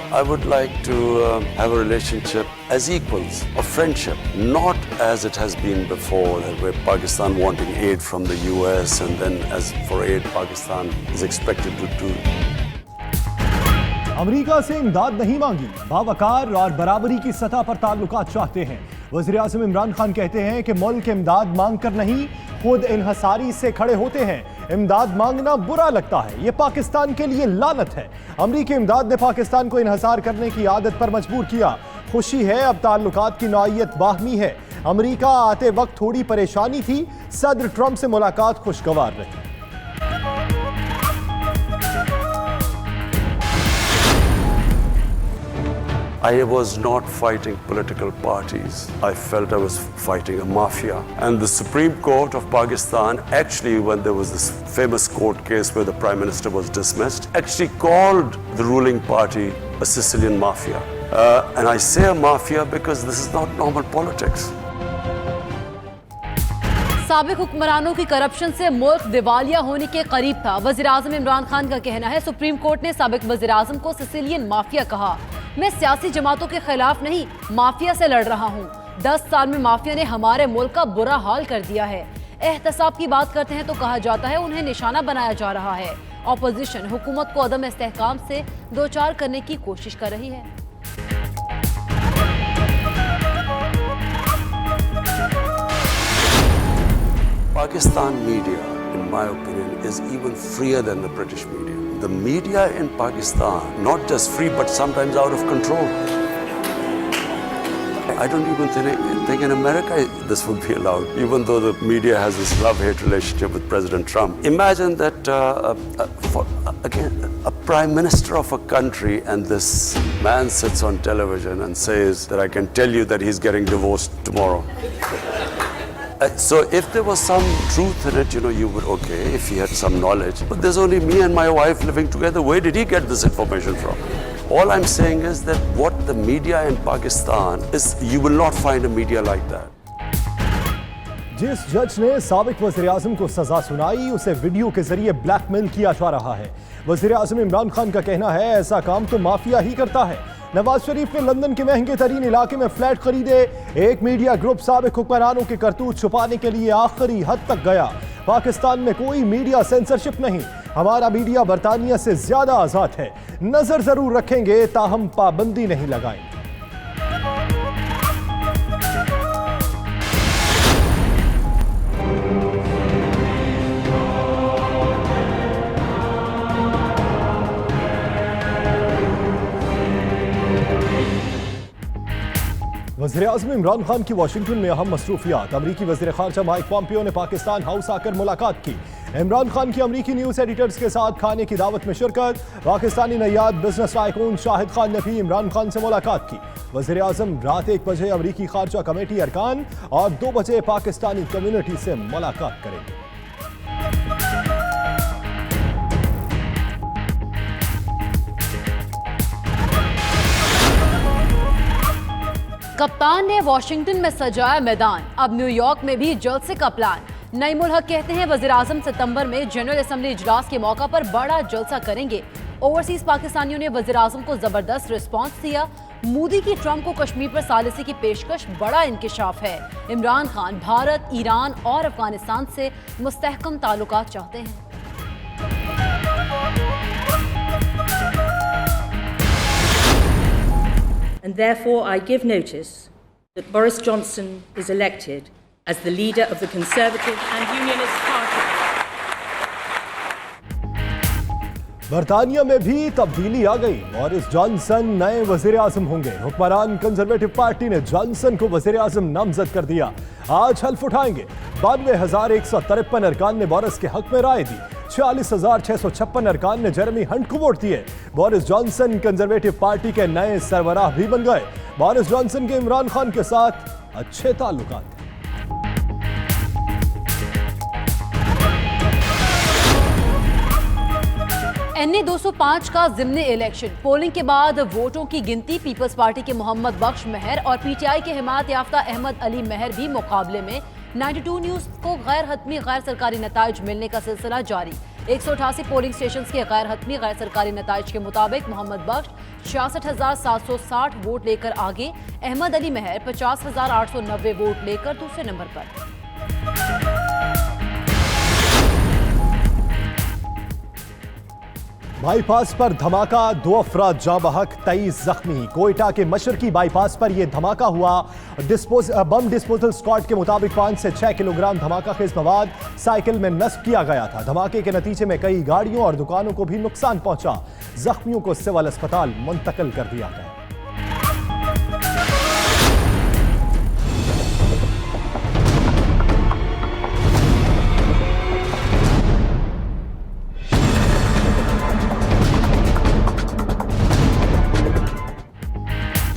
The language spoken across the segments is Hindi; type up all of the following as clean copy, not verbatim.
I would like to have a relationship as equals, a friendship, not as it has been before, where Pakistan wanting aid from the US and then as for aid, Pakistan is expected to do. America से इमदाद नहीं मांगी, बावकार और बराबरी की सतह पर ताल्लुकात चाहते हैं। वज़ीर आज़म इमरान खान कहते हैं कि मुल्क इमदाद मांग कर नहीं, खुद इन्हसारी से खड़े होते हैं। इमदाद मांगना बुरा लगता है, ये पाकिस्तान के लिए लानत है। अमरीकी इमदाद ने पाकिस्तान को इन्हसार करने की आदत पर मजबूर किया। खुशी है, अब ताल्लुकात की नौइयत बाहमी है। अमरीका आते वक्त थोड़ी परेशानी थी, सदर ट्रंप से मुलाकात खुशगवार रही। I was not fighting political parties. I felt I was fighting a mafia. And the Supreme Court of Pakistan, actually, when there was this famous court case where the Prime Minister was dismissed, actually called the ruling party a Sicilian mafia. And I say a mafia because this is not normal politics. साबिक हुक्मरानों की करप्शन से मुल्क दिवालिया होने के करीब था। वज़ीर आज़म इमरान खान का कहना है, सुप्रीम कोर्ट ने साबिक वज़ीर आज़म को सिसिलियन माफिया कहा। मैं सियासी जमातों के खिलाफ नहीं, माफिया से लड़ रहा हूँ। 10 साल में माफिया ने हमारे मुल्क का बुरा हाल कर दिया है। एहतसाब की बात करते हैं तो कहा जाता है उन्हें निशाना बनाया जा रहा है। ऑपोजिशन हुकूमत को अदम इस्तेहकाम से दो चार करने की कोशिश कर रही है। Pakistan media, in my opinion, is even freer than the British media. The media in Pakistan, not just free, but sometimes out of control. I don't even think in America this would be allowed, even though the media has this love-hate relationship with President Trump. Imagine that, again, a prime minister of a country and this man sits on television and says that I can tell you that he's getting divorced tomorrow. So if there was some truth in it, you would, okay, if he had some knowledge. But there's only me and my wife living together. Where did he get this information from? All I'm saying is that what the media in Pakistan is, you will not find a media like that. जिस जज ने साबिक वज़ीर आज़म को सजा सुनाई, उसे वीडियो के जरिए ब्लैकमेल किया जा रहा है। वज़ीर आज़म इमरान खान का कहना है, ऐसा काम तो माफिया ही करता है। नवाज शरीफ ने लंदन के महंगे तरीन इलाके में फ्लैट खरीदे। एक मीडिया ग्रुप साबिक हुक्मरानों के करतूत छुपाने के लिए आखिरी हद तक गया। पाकिस्तान में कोई मीडिया सेंसरशिप नहीं, हमारा मीडिया बरतानिया से ज्यादा आजाद है। नजर जरूर रखेंगे, ताहम पाबंदी नहीं लगाएंगे। वज़ीर-ए-आज़म इमरान खान की वाशिंगटन में अहम मसरूफियात। अमरीकी वज़ीर ख़ारजा माइक पॉम्पियो ने पाकिस्तान हाउस आकर मुलाकात की। इमरान खान की अमरीकी न्यूज़ एडिटर्स के साथ खाने की दावत में शिरकत। पाकिस्तानी नैयाद बिजनेस टाइकून शाहिद खान ने भी इमरान खान से मुलाकात की। वज़ीर-ए-आज़म रात 1 बजे अमरीकी ख़ारजा कमेटी अरकान और 2 बजे पाकिस्तानी कम्युनिटी से मुलाकात करेंगे। कप्तान ने वॉशिंगटन में सजाया मैदान, अब न्यूयॉर्क में भी जलसे का प्लान। नईमुल हक कहते हैं वज़ीर आज़म सितंबर में जनरल असेंबली इजलास के मौका पर बड़ा जलसा करेंगे। ओवरसीज पाकिस्तानियों ने वज़ीर आज़म को जबरदस्त रिस्पांस दिया। मोदी की ट्रंप को कश्मीर पर सालिसी की पेशकश बड़ा इंकिशाफ है। इमरान खान भारत, ईरान और अफगानिस्तान से मुस्तहकम ताल्लुकात चाहते हैं। And therefore I give notice that Boris Johnson is elected as the leader of the Conservative and Unionist Party. बरतानिया में भी तब्दीली आ गई। बोरिस जॉनसन नए वजीर आजम होंगे। हुक्मरान कंजर्वेटिव पार्टी ने जॉनसन को वजीर आजम नामजद कर दिया। आज हल्फ उठाएंगे। 92,153 अरकान ने बोरिस के हक में राय दी। 46,656 अरकान ने जेरेमी हंट को वोट दिए। बोरिस जॉनसन कंजर्वेटिव पार्टी के नए सरबराह भी बन गए। बोरिस जॉनसन के इमरान खान के साथ अच्छे ताल्लुकात। NA 205 का ज़िमनी इलेक्शन पोलिंग के बाद वोटों की गिनती। पीपल्स पार्टी के मोहम्मद बख्श महर और PTI के हिमायत याफ्ता अहमद अली महर भी मुकाबले में। 92 न्यूज़ को गैर हतमी गैर सरकारी नताइज मिलने का सिलसिला जारी। 188 पोलिंग स्टेशन के गैर हतमी गैर सरकारी नताइज के मुताबिक मोहम्मद बख्श 66,760 वोट लेकर आगे, अहमद अली महर 50,890 वोट लेकर दूसरे नंबर पर। बाईपास पर धमाका, 2 अफराद जाँ बहक, 23 जख्मी। कोयटा के मशरकी बाईपास पर यह धमाका हुआ। बम डिस्पोजल स्क्वाड के मुताबिक 5 से 6 किलोग्राम धमाका खेज मवाद साइकिल में नस्ब किया गया था। धमाके के नतीजे में कई गाड़ियों और दुकानों को भी नुकसान पहुंचा। जख्मियों को सिविल अस्पताल मुंतकिल कर दिया गया।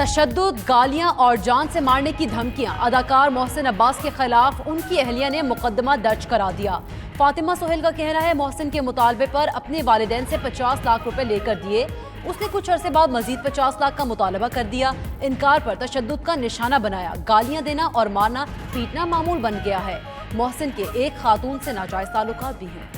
तशद्दुद, गालियां और जान से मारने की धमकियां। अदाकार मोहसिन अब्बास के खिलाफ उनकी अहलिया ने मुकदमा दर्ज करा दिया। फातिमा सोहेल का कहना है मोहसिन के मुतालबे पर अपने वालिदैन से 50 लाख रुपए लेकर दिए। उसने कुछ अरसे बाद मजीद 50 लाख का मुतालबा कर दिया। इनकार पर तशद्दुद का निशाना बनाया। गालियां देना और मारना पीटना मामूल बन गया है। मोहसिन के एक खातून से नाजायज ताल्लुकात भी हैं।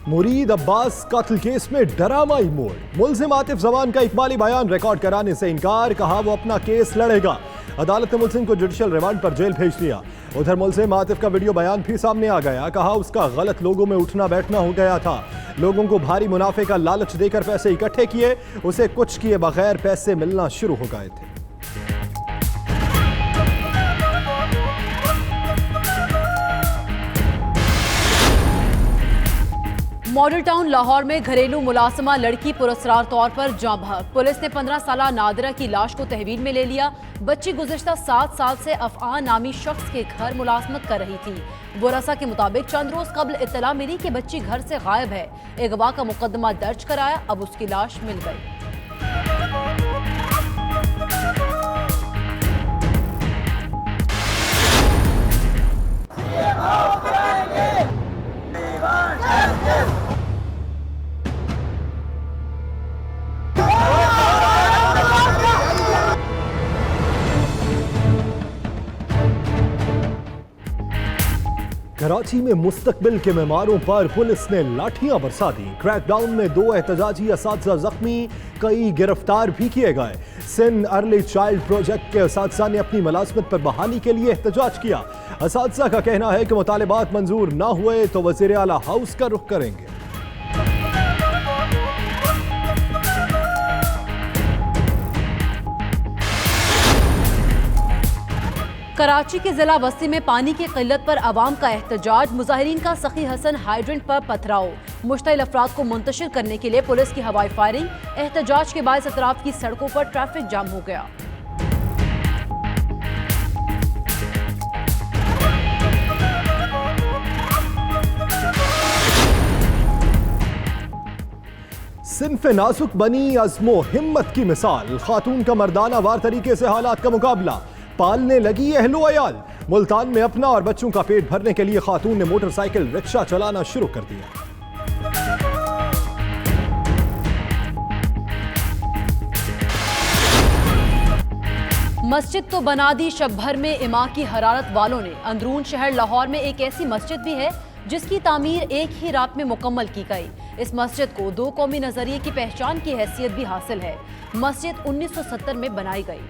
मुरीद अब्बास कत्ल केस में ड्रामाई मोड़। मुल्जिम आतिफ जमान का इकबाली बयान रिकॉर्ड कराने से इनकार, कहा वो अपना केस लड़ेगा। अदालत ने मुल्जिम को जुडिशल रिमांड पर जेल भेज दिया। उधर मुल्जिम आतिफ का वीडियो बयान भी सामने आ गया। कहा उसका गलत लोगों में उठना बैठना हो गया था। लोगों को भारी मुनाफे का लालच देकर पैसे इकट्ठे किए, उसे कुछ किए बगैर पैसे मिलना शुरू हो गए थे। मॉडल टाउन लाहौर में घरेलू मुलाजमा लड़की पुरस्कार तौर पर जाँ बहक। पुलिस ने 15 साला नादिरा की लाश को तहवील में ले लिया। बच्ची गुज़िश्ता 7 साल से अफआन नामी शख्स के घर मुलाजमत कर रही थी। वरसा के मुताबिक चंद रोज कबल इत्तला मिली कि बच्ची घर से गायब है। अगवा का मुकदमा दर्ज कराया, अब उसकी लाश मिल गई। कराची में मुस्तकबिल के मेहमानों पर पुलिस ने लाठियां बरसा दी। क्रैकडाउन में 2 एहतजाजी असातिज़ा जख्मी, कई गिरफ्तार भी किए गए। सिंध अर्ली चाइल्ड प्रोजेक्ट के असातिज़ा ने अपनी मुलाजमत पर बहाली के लिए एहतजाज किया। असातिज़ा का कहना है कि मुतालिबात मंजूर ना हुए तो वज़ीर आला हाउस का रुख करेंगे। कराची के जिला बस्ती में पानी की किल्लत पर आवाम का एहतजाज। मुजाहिरीन का सखी हसन हाइड्रेंट पर पथराव। मुश्तइल अफराद को मुंतशिर करने के लिए पुलिस की हवाई फायरिंग। एहतजाज के बायस अतराफ की सड़कों पर ट्रैफिक जाम हो गया। सिन्फ नाजुक बनी अज़्मो हिम्मत की मिसाल। खातून का मर्दाना वार तरीके से हालात का मुकाबला, पालने लगी अहलो अयाल। मुल्तान में अपना और बच्चों का पेट भरने के लिए खातून ने मोटरसाइकिल रिक्शा चलाना शुरू कर दिया। मस्जिद तो बना दी शब भर में इमा की हरारत वालों ने। अंदरून शहर लाहौर में एक ऐसी मस्जिद भी है जिसकी तामीर एक ही रात में मुकम्मल की गई। इस मस्जिद को 2 कौमी नजरिए की पहचान की हैसियत भी हासिल है। मस्जिद 1970 में बनाई गई।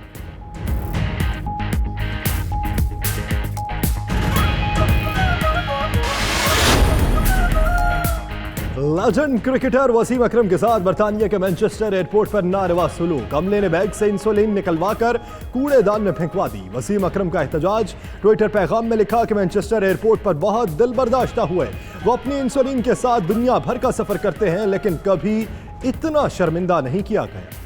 लेजेंड क्रिकेटर वसीम अकरम के साथ बरतानिया के मैनचेस्टर एयरपोर्ट पर नारवा सुलूक। अमले ने बैग से इंसुलिन निकलवाकर कूड़ेदान में फेंकवा दी। वसीम अकरम का एहतजाज। ट्विटर पैगाम में लिखा कि मैनचेस्टर एयरपोर्ट पर बहुत दिल बर्दाश्ता हुए। वो अपनी इंसुलिन के साथ दुनिया भर का सफर करते हैं लेकिन कभी इतना शर्मिंदा नहीं किया गया।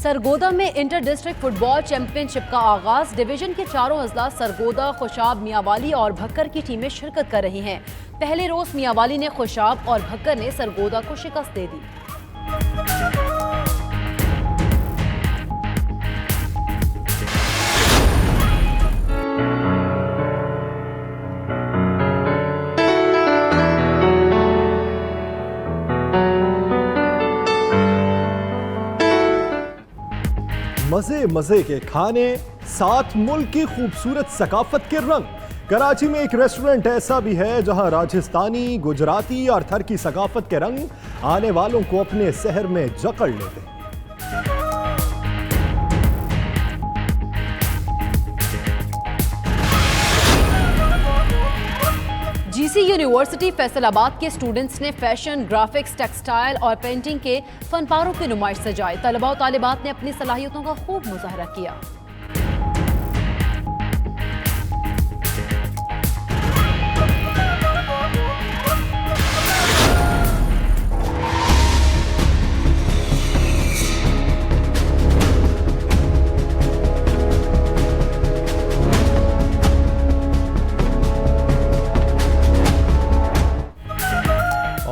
सरगोदा में इंटर डिस्ट्रिक्ट फुटबॉल चैंपियनशिप का आगाज। डिवीजन के 4 अजला सरगोदा, खुशाब, मियांवाली और भक्कर की टीमें शिरकत कर रही हैं। पहले रोज मियांवाली ने खुशाब और भक्कर ने सरगोदा को शिकस्त दे दी। मजे मजे के खाने, 7 मुल्क की खूबसूरत सकाफत के रंग। कराची में एक रेस्टोरेंट ऐसा भी है जहां राजस्थानी, गुजराती और थरकी सकाफत के रंग आने वालों को अपने शहर में जकड़ लेते हैं। जीसी यूनिवर्सिटी फैसलाबाद के स्टूडेंट्स ने फैशन, ग्राफिक्स, टेक्सटाइल और पेंटिंग के फनपारों की नुमाइश सजाई। तलबा और तालिबात ने अपनी सलाहियतों का खूब मुजाहरा किया।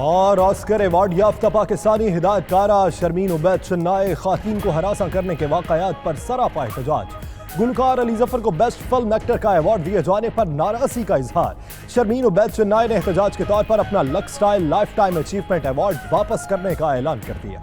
और ऑस्कर अवार्ड याफ्ता पाकिस्तानी हिदायतकारा शर्मीन उबैद चन्नाए खातून को हरासा करने के वाकयात पर सरापा एहतजाज। गुलकार अली जफर को बेस्ट फिल्म एक्टर का अवार्ड दिए जाने पर नाराजगी का इजहार। शर्मीन उबैद चन्नाए ने एहतजाज के तौर पर अपना luck style life time achievement award वापस करने का ऐलान कर दिया।